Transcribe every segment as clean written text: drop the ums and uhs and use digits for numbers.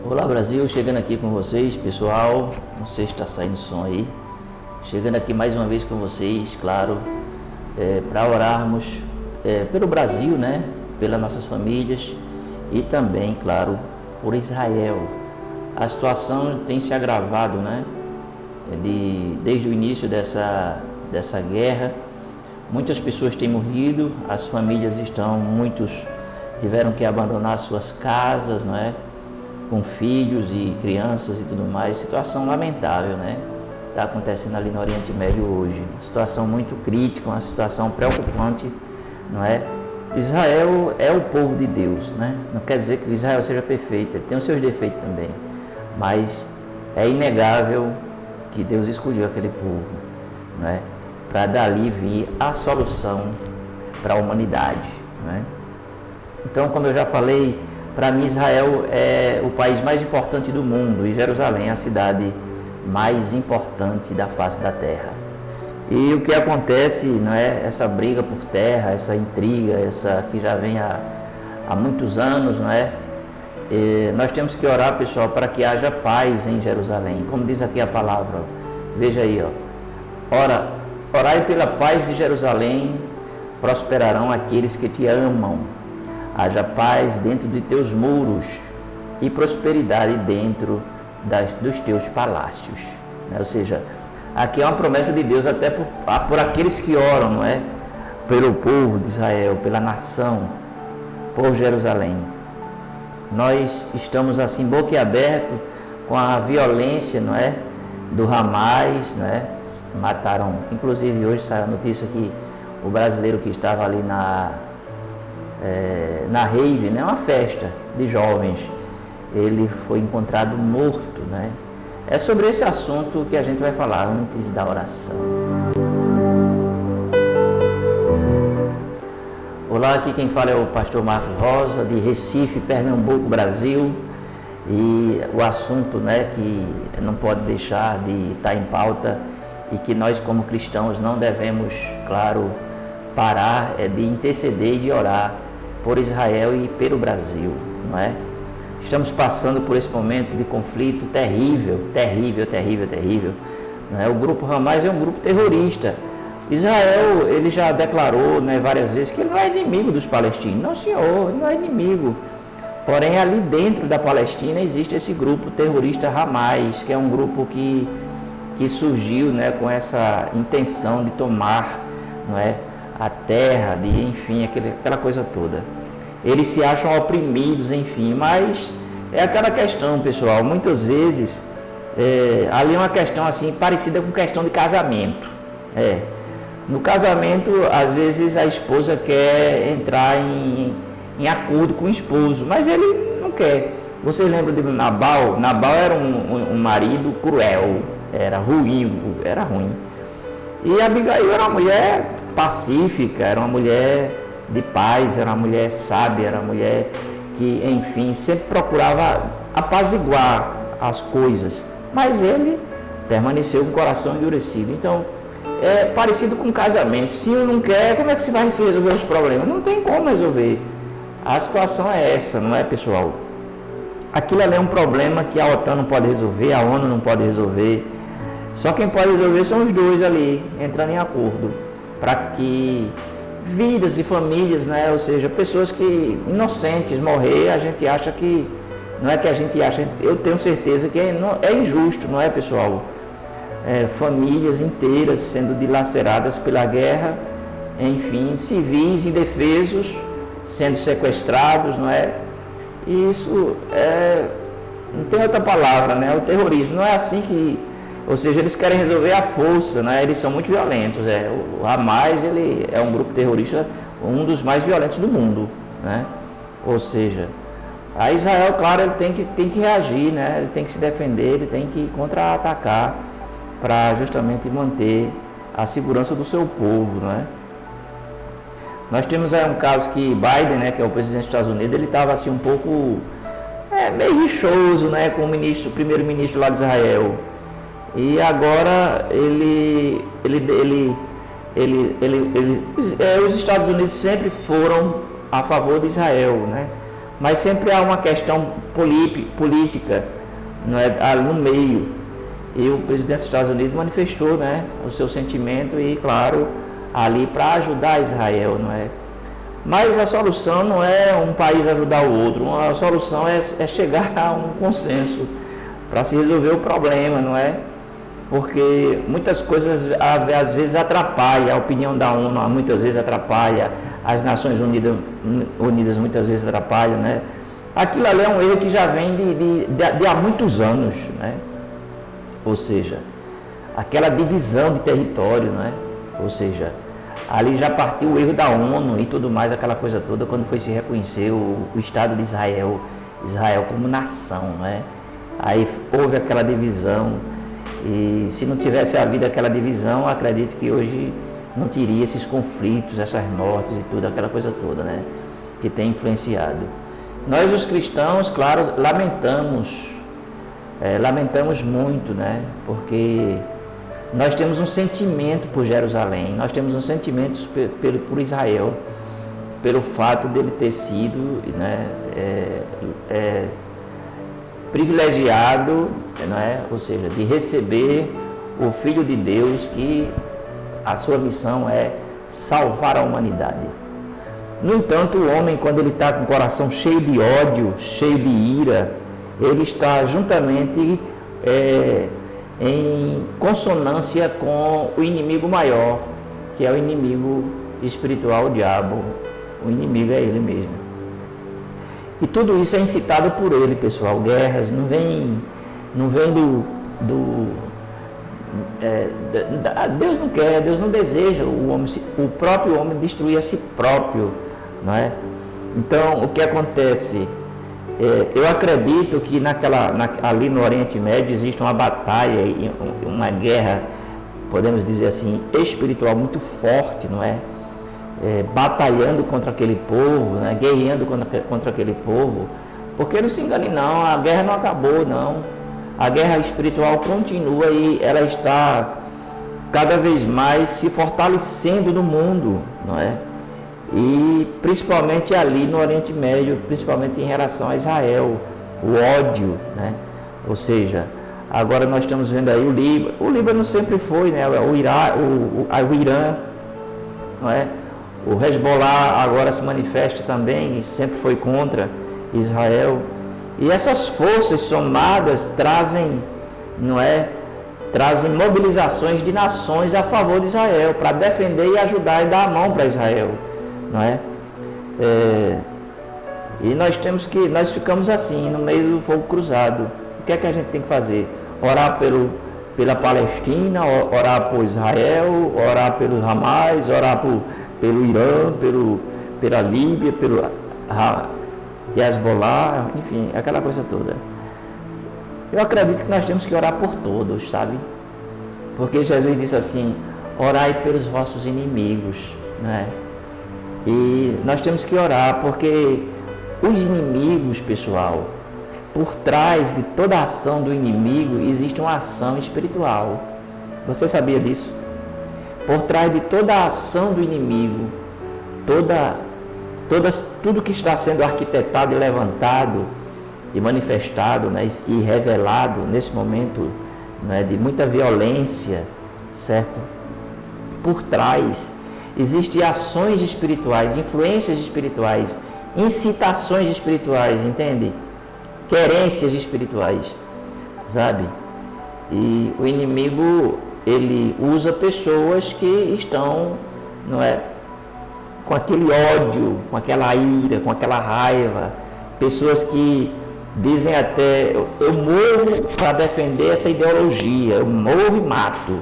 Olá Brasil, chegando aqui com vocês, pessoal, não sei se está saindo som aí, chegando aqui mais uma vez com vocês, claro, para orarmos pelo Brasil, né, pelas nossas famílias e também, claro, por Israel. A situação tem se agravado, né, desde o início dessa guerra. Muitas pessoas têm morrido, as famílias muitos tiveram que abandonar suas casas, não é? Com filhos e crianças e tudo mais. Situação lamentável, né? Está acontecendo ali no Oriente Médio hoje. Situação muito crítica, uma situação preocupante, não é? Israel é o povo de Deus, né? Não quer dizer que Israel seja perfeito, ele tem os seus defeitos também, mas é inegável que Deus escolheu aquele povo, não é? Para dali vir a solução para a humanidade, não é? Então, como eu já falei, para mim Israel é o país mais importante do mundo e Jerusalém é a cidade mais importante da face da terra. E o que acontece, não é, essa briga por terra, essa intriga, essa que já vem há muitos anos, não é? E nós temos que orar, pessoal, para que haja paz em Jerusalém. Como diz aqui a palavra, ó, veja aí, ó. Orai pela paz de Jerusalém, prosperarão aqueles que te amam. Haja paz dentro de teus muros e prosperidade dentro dos teus palácios. Ou seja, aqui é uma promessa de Deus até por aqueles que oram, não é? Pelo povo de Israel, pela nação, por Jerusalém. Nós estamos assim boquiabertos com a violência, não é? Do Hamas, não é? Mataram, inclusive hoje saiu a notícia que o brasileiro que estava ali na rave, né, uma festa de jovens, ele foi encontrado morto, né? É sobre esse assunto que a gente vai falar antes da oração. Olá, aqui quem fala é o pastor Marcos Rosa, de Recife, Pernambuco, Brasil. E o assunto, né, que não pode deixar de estar em pauta e que nós como cristãos não devemos, claro, parar é de interceder e de orar por Israel e pelo Brasil, não é? Estamos passando por esse momento de conflito terrível, não é? O grupo Hamas é um grupo terrorista. Israel, ele já declarou, né, várias vezes que ele não é inimigo dos palestinos. Não, senhor, ele não é inimigo. Porém, ali dentro da Palestina existe esse grupo terrorista Hamas, que é um grupo que surgiu, né, com essa intenção de tomar, não é, a terra, enfim, aquela coisa toda. Eles se acham oprimidos, enfim, mas é aquela questão, pessoal, muitas vezes, ali é uma questão assim, parecida com questão de casamento. No casamento, às vezes a esposa quer entrar em acordo com o esposo, mas ele não quer. Você lembra de Nabal? Nabal era um marido cruel, era ruim. E Abigail era uma mulher pacífica, era uma mulher de paz, era uma mulher sábia, era uma mulher que, enfim, sempre procurava apaziguar as coisas, mas ele permaneceu com o coração endurecido. Então, é parecido com um casamento. Se um não quer, como é que se vai se resolver os problemas? Não tem como resolver. A situação é essa, não é, pessoal? Aquilo ali é um problema que a OTAN não pode resolver, a ONU não pode resolver. Só quem pode resolver são os dois ali, entrando em acordo, para que vidas e famílias, né, ou seja, pessoas que inocentes morrer, a gente acha que, não é que a gente acha, eu tenho certeza que é injusto, não é, pessoal? Famílias inteiras sendo dilaceradas pela guerra, enfim, civis indefesos sendo sequestrados, não é? E isso não tem outra palavra, né? O terrorismo não é assim que, ou seja, eles querem resolver à força, né? Eles são muito violentos. O Hamas, ele é um grupo terrorista, um dos mais violentos do mundo, né? Ou seja, a Israel, claro, ele tem que reagir, né? Ele tem que se defender, ele tem que contra-atacar para justamente manter a segurança do seu povo, não é? Nós temos aí um caso que Biden, né, que é o presidente dos Estados Unidos, ele estava assim um pouco meio rixoso, né, com o primeiro-ministro lá de Israel. E agora os Estados Unidos sempre foram a favor de Israel, né? mas sempre há uma questão política, não é, ali no meio. E o presidente dos Estados Unidos manifestou, né, o seu sentimento e, claro, ali para ajudar Israel, não é? Mas a solução não é um país ajudar o outro, a solução é chegar a um consenso para se resolver o problema, não é? Porque muitas coisas às vezes atrapalham, a opinião da ONU muitas vezes atrapalha, as Nações Unidas muitas vezes atrapalham, né? Aquilo ali é um erro que já vem de há muitos anos, né? Ou seja, aquela divisão de território, né? Ou seja, ali já partiu o erro da ONU e tudo mais, aquela coisa toda, quando foi se reconhecer o Estado de Israel, Israel como nação, né? Aí houve aquela divisão, e se não tivesse havido aquela divisão, acredito que hoje não teria esses conflitos, essas mortes e tudo, aquela coisa toda, né? Que tem influenciado. Nós, os cristãos, claro, lamentamos muito, né? Porque nós temos um sentimento por Jerusalém, nós temos um sentimento por Israel, pelo fato dele ter sido, né, privilegiado, não é? Ou seja, de receber o Filho de Deus, que a sua missão é salvar a humanidade. No entanto, o homem, quando ele está com o coração cheio de ódio, cheio de ira, ele está juntamente em consonância com o inimigo maior, que é o inimigo espiritual, o diabo. O inimigo é ele mesmo. E tudo isso é incitado por ele, pessoal. Guerras não vem Deus não quer, Deus não deseja o próprio homem destruir a si próprio, não é? Então, o que acontece? Eu acredito que ali no Oriente Médio existe uma batalha, uma guerra, podemos dizer assim, espiritual muito forte, não é? Batalhando contra aquele povo, né? Guerreando contra aquele povo, porque não se engane não, a guerra não acabou não, a guerra espiritual continua e ela está cada vez mais se fortalecendo no mundo, não é? E principalmente ali no Oriente Médio, principalmente em relação a Israel, o ódio, né? Ou seja, agora nós estamos vendo aí o Líbano sempre foi, né? O Irã, não é? O Hezbollah agora se manifesta também e sempre foi contra Israel. E essas forças somadas trazem, não é? Trazem mobilizações de nações a favor de Israel, para defender e ajudar e dar a mão para Israel, não é? E nós ficamos assim, no meio do fogo cruzado. O que é que a gente tem que fazer? Orar pela Palestina, orar por Israel, orar pelo Hamas, orar pelo Irã, pela Líbia, pelo Hezbollah, enfim, aquela coisa toda. Eu acredito que nós temos que orar por todos, sabe? Porque Jesus disse assim, orai pelos vossos inimigos, né? E nós temos que orar, porque os inimigos, pessoal, por trás de toda a ação do inimigo, existe uma ação espiritual. Você sabia disso? Por trás de toda a ação do inimigo, tudo que está sendo arquitetado e levantado e manifestado, né, e revelado nesse momento, né, de muita violência, certo? Por trás existem ações espirituais, influências espirituais, incitações espirituais, entende? Querências espirituais, sabe? E o inimigo, ele usa pessoas que estão, não é, com aquele ódio, com aquela ira, com aquela raiva, pessoas que dizem até, eu morro para defender essa ideologia, eu morro e mato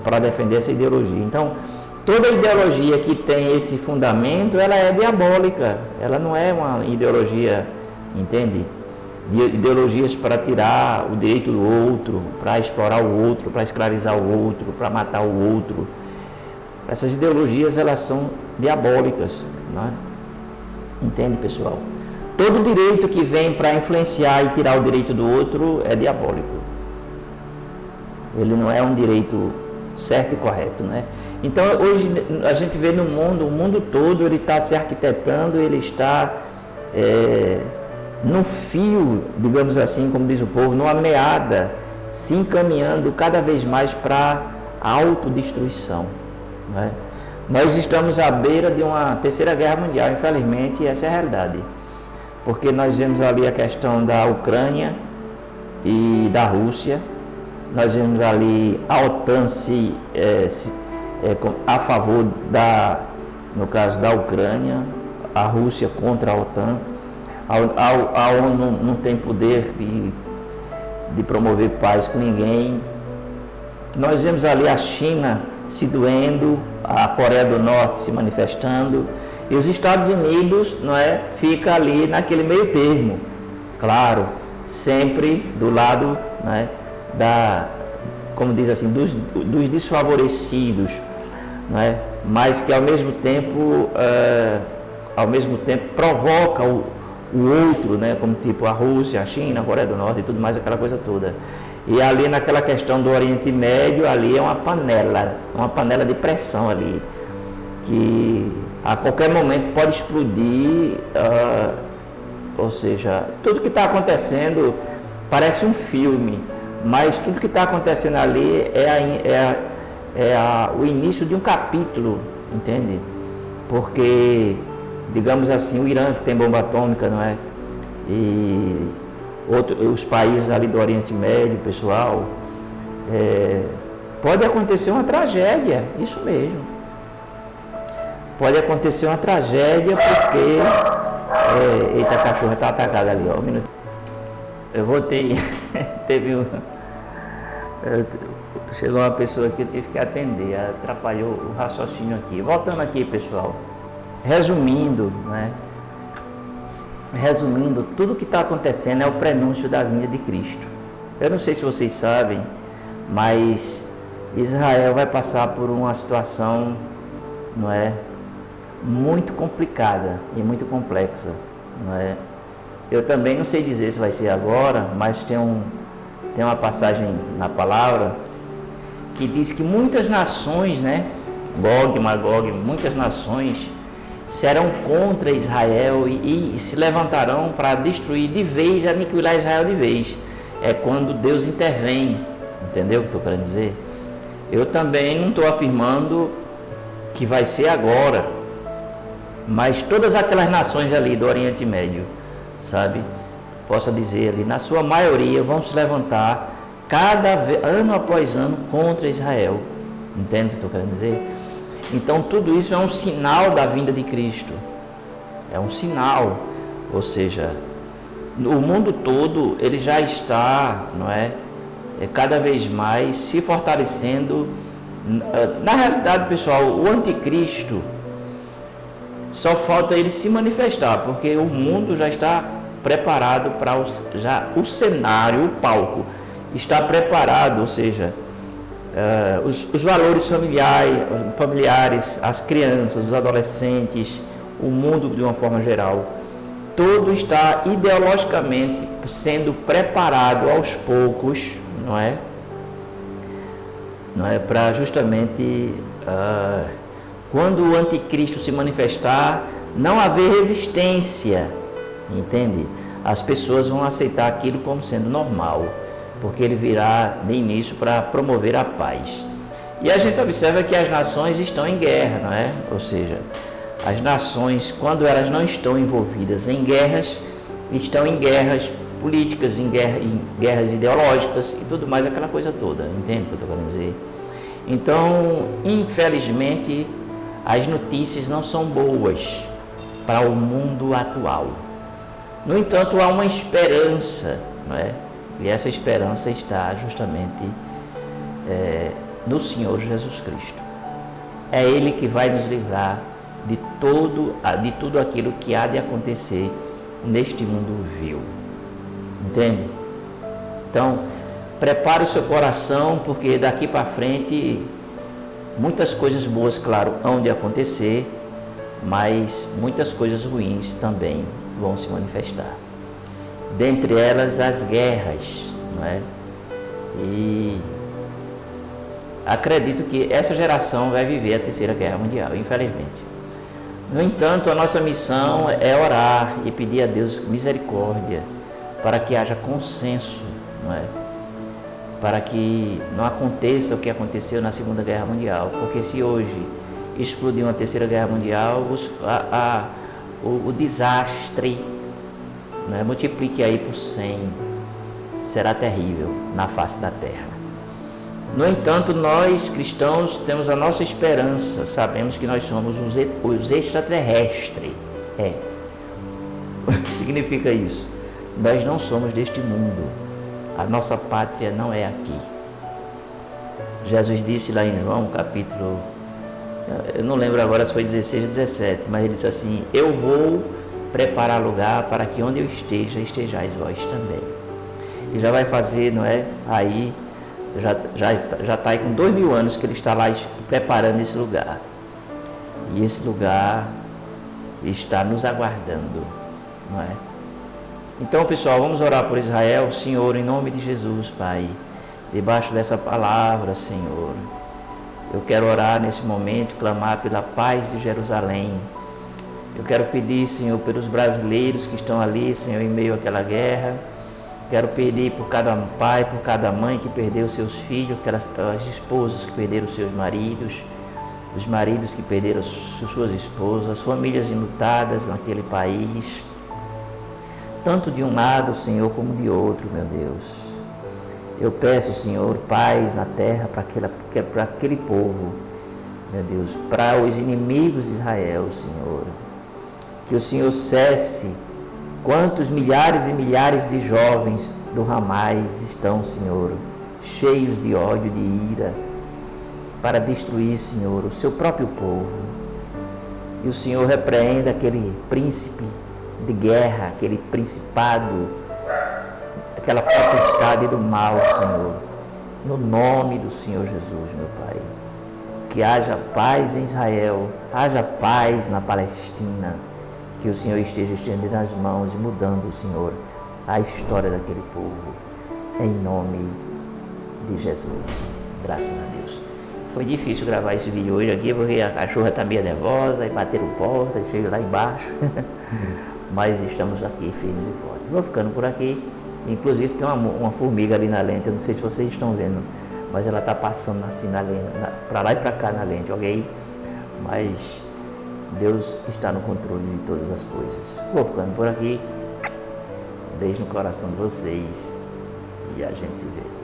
para defender essa ideologia. Então, toda ideologia que tem esse fundamento, ela é diabólica, ela não é uma ideologia, entende? Ideologias para tirar o direito do outro, para explorar o outro, para escravizar o outro, para matar o outro. Essas ideologias, elas são diabólicas, não é? Entende, pessoal? Todo direito que vem para influenciar e tirar o direito do outro é diabólico. Ele não é um direito certo e correto, né? Então, hoje a gente vê no mundo, o mundo todo, ele está se arquitetando, ele está num fio, digamos assim, como diz o povo, numa meada, se encaminhando cada vez mais para a autodestruição. Não é? Nós estamos à beira de uma terceira guerra mundial, infelizmente, essa é a realidade. Porque nós vemos ali a questão da Ucrânia e da Rússia, nós vemos ali a OTAN a favor no caso da Ucrânia, a Rússia contra a OTAN, a ONU não tem poder de promover paz com ninguém. Nós vemos ali a China se doendo, a Coreia do Norte se manifestando, e os Estados Unidos, não é, fica ali naquele meio termo, claro, sempre do lado, não é, como diz assim, dos desfavorecidos, não é, mas que ao mesmo tempo provoca o outro, né, como tipo a Rússia, a China, a Coreia do Norte e tudo mais, aquela coisa toda. E ali naquela questão do Oriente Médio, ali é uma panela de pressão ali, que a qualquer momento pode explodir, ou seja, tudo que está acontecendo parece um filme, mas tudo que está acontecendo ali o início de um capítulo, entende? Porque, digamos assim, o Irã, que tem bomba atômica, não é? E os países ali do Oriente Médio, pessoal, pode acontecer uma tragédia, isso mesmo. Pode acontecer uma tragédia porque... eita, a cachorra está atacada ali, ó, um minuto. Eu voltei, chegou uma pessoa que eu tive que atender, atrapalhou o raciocínio aqui. Voltando aqui, pessoal, resumindo, né? Resumindo, tudo que está acontecendo é o prenúncio da vinda de Cristo. Eu não sei se vocês sabem, mas Israel vai passar por uma situação, não é, muito complicada e muito complexa, não é? Eu também não sei dizer se vai ser agora, mas tem uma passagem na palavra que diz que muitas nações, né, Gog, Magog, muitas nações serão contra Israel e se levantarão para destruir de vez, aniquilar Israel de vez. É quando Deus intervém, entendeu o que estou querendo dizer? Eu também não estou afirmando que vai ser agora, mas todas aquelas nações ali do Oriente Médio, sabe, possa dizer ali, na sua maioria vão se levantar ano após ano contra Israel. Entende o que estou querendo dizer? Então tudo isso é um sinal da vinda de Cristo. É um sinal, ou seja, o mundo todo ele já está, não é, cada vez mais se fortalecendo. Na realidade, pessoal, o anticristo só falta ele se manifestar, porque o mundo já está preparado para o cenário, o palco está preparado, ou seja, os valores familiares, as crianças, os adolescentes, o mundo de uma forma geral, todo está ideologicamente sendo preparado aos poucos, não é para justamente quando o anticristo se manifestar, não haver resistência, entende? As pessoas vão aceitar aquilo como sendo normal, porque ele virá de início para promover a paz. E a gente observa que as nações estão em guerra, não é? Ou seja, as nações, quando elas não estão envolvidas em guerras, estão em guerras políticas, em guerras ideológicas e tudo mais, aquela coisa toda, entende o que eu estou querendo dizer? Então, infelizmente, as notícias não são boas para o mundo atual. No entanto, há uma esperança, não é? E essa esperança está justamente no Senhor Jesus Cristo. É Ele que vai nos livrar de tudo aquilo que há de acontecer neste mundo vil. Entende? Então, prepare o seu coração, porque daqui para frente muitas coisas boas, claro, hão de acontecer, mas muitas coisas ruins também vão se manifestar. Dentre elas, as guerras, não é? E acredito que essa geração vai viver a terceira guerra mundial, infelizmente. No entanto, a nossa missão é orar e pedir a Deus misericórdia para que haja consenso, não é? Para que não aconteça o que aconteceu na Segunda Guerra Mundial, porque se hoje explodir uma Terceira Guerra Mundial, o desastre, não é? Multiplique aí por 100, será terrível na face da terra. No entanto, nós cristãos temos a nossa esperança, sabemos que nós somos os extraterrestres. O que significa isso? Nós não somos deste mundo, a nossa pátria não é aqui. Jesus disse lá em João, capítulo, eu não lembro agora se foi 16 ou 17, mas ele disse assim: eu vou preparar lugar para que onde eu esteja, estejais vós também. E já vai fazer, não é? Aí, já está aí com 2000 anos que ele está lá preparando esse lugar. E esse lugar está nos aguardando, não é? Então, pessoal, vamos orar por Israel. Senhor, em nome de Jesus, Pai, debaixo dessa palavra, Senhor, eu quero orar nesse momento, clamar pela paz de Jerusalém. Eu quero pedir, Senhor, pelos brasileiros que estão ali, Senhor, em meio àquela guerra. Quero pedir por cada pai, por cada mãe que perdeu seus filhos, as esposas que perderam seus maridos, os maridos que perderam suas esposas, as famílias enlutadas naquele país, tanto de um lado, Senhor, como de outro, meu Deus. Eu peço, Senhor, paz na terra para aquele povo, meu Deus, para os inimigos de Israel, Senhor. Que o Senhor cesse quantos milhares e milhares de jovens do Hamas estão, Senhor, cheios de ódio, de ira, para destruir, Senhor, o seu próprio povo. E o Senhor repreenda aquele príncipe de guerra, aquele principado, aquela potestade do mal, Senhor, no nome do Senhor Jesus, meu Pai. Que haja paz em Israel, haja paz na Palestina, que o Senhor esteja estendendo as mãos e mudando, Senhor, a história daquele povo, em nome de Jesus. Graças a Deus. Foi difícil gravar esse vídeo hoje aqui, porque a cachorra está meio nervosa, e bateram porta, chega lá embaixo, mas estamos aqui firmes e fortes. Vou ficando por aqui, inclusive tem uma formiga ali na lente, eu não sei se vocês estão vendo, mas ela está passando assim na lente, para lá e para cá na lente, ok? Mas Deus está no controle de todas as coisas. Vou ficando por aqui. Beijo no coração de vocês e a gente se vê.